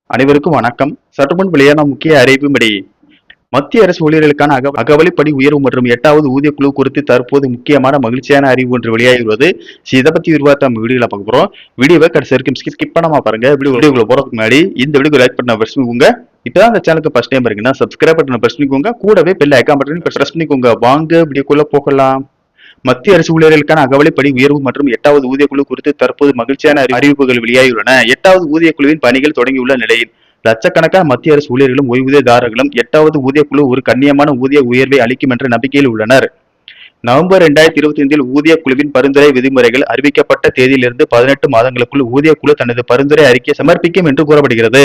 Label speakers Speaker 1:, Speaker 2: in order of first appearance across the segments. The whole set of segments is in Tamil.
Speaker 1: அனைவருக்கும் வணக்கம். சற்றுமுன் வெளியான முக்கிய அறிவிப்பின்படி மத்திய அரசு ஊழியர்களுக்கான அகவலைப்படி உயர்வு மற்றும் 8வது ஊதிய குழு குறித்து தற்போது முக்கியமான மகிழ்ச்சியான அறிவு ஒன்று வெளியாகியுள்ளது. இதை பத்தி விரிவாக நம்ம வீடியோல பார்க்க போறோம். வீடியோவை கடைசி வரைக்கும் ஸ்கிப் பண்ணாம பாருங்க. வீடியோக்குள்ள போறதுக்கு முன்னாடி இந்த வீடியோ லைக் பண்ண பிரஸ் பண்ணிக்கோங்க. இப்பதான் அந்த சேனலுக்கு ஃபர்ஸ்ட் டைம் இருக்குன்னா சப்ஸ்கிரைப் பட்டனை பிரஸ் பண்ணிக்கோங்க. கூடவே பெல் ஐகான் பட்டனை பிரஸ் பண்ணிக்கோங்க. வாங்க வீடியோக்குள்ள போகலாம். மத்திய அரசு ஊழியர்களுக்கான அகவலைப்படி உயர்வு மற்றும் 8வது ஊதிய குழு குறித்து தற்போது மகிழ்ச்சியான அறிவிப்புகள் வெளியாகியுள்ளன. 8வது ஊதிய குழுவின் பணிகள் தொடங்கியுள்ள நிலையில் லட்சக்கணக்கான மத்திய அரசு ஊழியர்களும் ஓய்வூதியதாரர்களும் 8வது ஊதிய குழு ஒரு கண்ணியமான ஊதிய உயர்வை அளிக்கும் என்ற நம்பிக்கையில் உள்ளனர். நவம்பர் 2025 ஊதிய குழுவின் பரிந்துரை விதிமுறைகள் அறிவிக்கப்பட்ட தேதியிலிருந்து 18 மாதங்களுக்குள் ஊதிய குழு தனது பரிந்துரை அறிக்கை சமர்ப்பிக்கும் என்று கூறப்படுகிறது.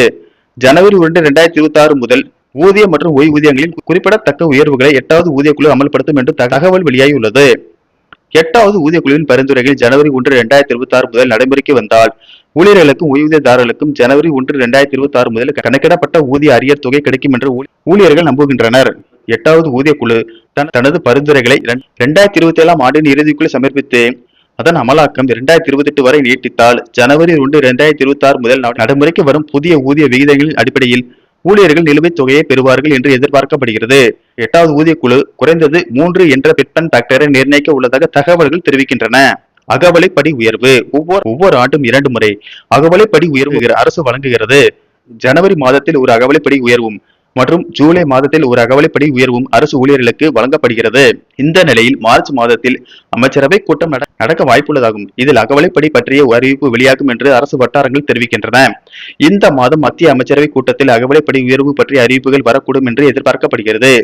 Speaker 1: ஜனவரி 1, 2026 முதல் ஊதிய மற்றும் ஓய்வூதியங்களின் குறிப்பிடத்தக்க உயர்வுகளை 8வது ஊதிய குழு அமல்படுத்தும் என்று தகவல் வெளியாகியுள்ளது. 8வது ஊதிய குழுவின் பரிந்துரைகள் ஜனவரி 1, 2026 முதல் நடைமுறைக்கு வந்தால் ஊழியர்களுக்கும் ஓய்வூதியதாரர்களுக்கும் ஜனவரி 1, 2026 முதல் கணக்கிடப்பட்ட ஊதிய அரியர் தொகை கிடைக்கும் என்று ஊழியர்கள் நம்புகின்றனர். 8வது ஊதிய குழு தனது பரிந்துரைகளை 2027 ஆண்டின் இறுதிக்குள் சமர்ப்பித்து அதன் அமலாக்கம் 2028 வரை நீட்டித்தால் ஜனவரி 1, 2026 முதல் நடைமுறைக்கு வரும் புதிய ஊதிய விகிதங்களின் அடிப்படையில் ஊழியர்கள் நிலுவைத் தொகையை பெறுவார்கள் என்று எதிர்பார்க்கப்படுகிறது. 8வது ஊதிய குழு குறைந்தது 3 என்ற பெட்பன் ஃபேக்டரை நிர்ணயிக்க உள்ளதாக தகவல்கள் தெரிவிக்கின்றன. அகவலைப்படி உயர்வு ஒவ்வொரு ஆண்டும் 2 முறை அகவலைப்படி உயர்வு அரசு வழங்குகிறது. ஜனவரி மாதத்தில் ஒரு அகவலைப்படி உயர்வும் மற்றும் ஜூலை மாதத்தில் ஒரு அகவலைப்படி உயர்வும் அரசு ஊழியர்களுக்கு வழங்கப்படுகிறது. இந்த நிலையில் மார்ச் மாதத்தில் அமைச்சரவை கூட்டம் நடக்க வாய்ப்புள்ளதாகும். இதில் அகவலைப்படி பற்றிய அறிவிப்பு வெளியாகும் என்று அரசு வட்டாரங்கள் தெரிவிக்கின்றன. இந்த மாதம் மத்திய அமைச்சரவை கூட்டத்தில் அகவலைப்படி உயர்வு பற்றிய அறிவிப்புகள் வரக்கூடும் என்று எதிர்பார்க்கப்படுகிறது.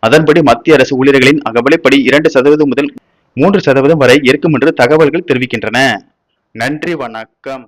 Speaker 1: அதன்படி மத்திய அரசு ஊழியர்களின் அகவலைப்படி 2% முதல் 3% வரை இருக்கும் என்று தகவல்கள் தெரிவிக்கின்றன. நன்றி, வணக்கம்.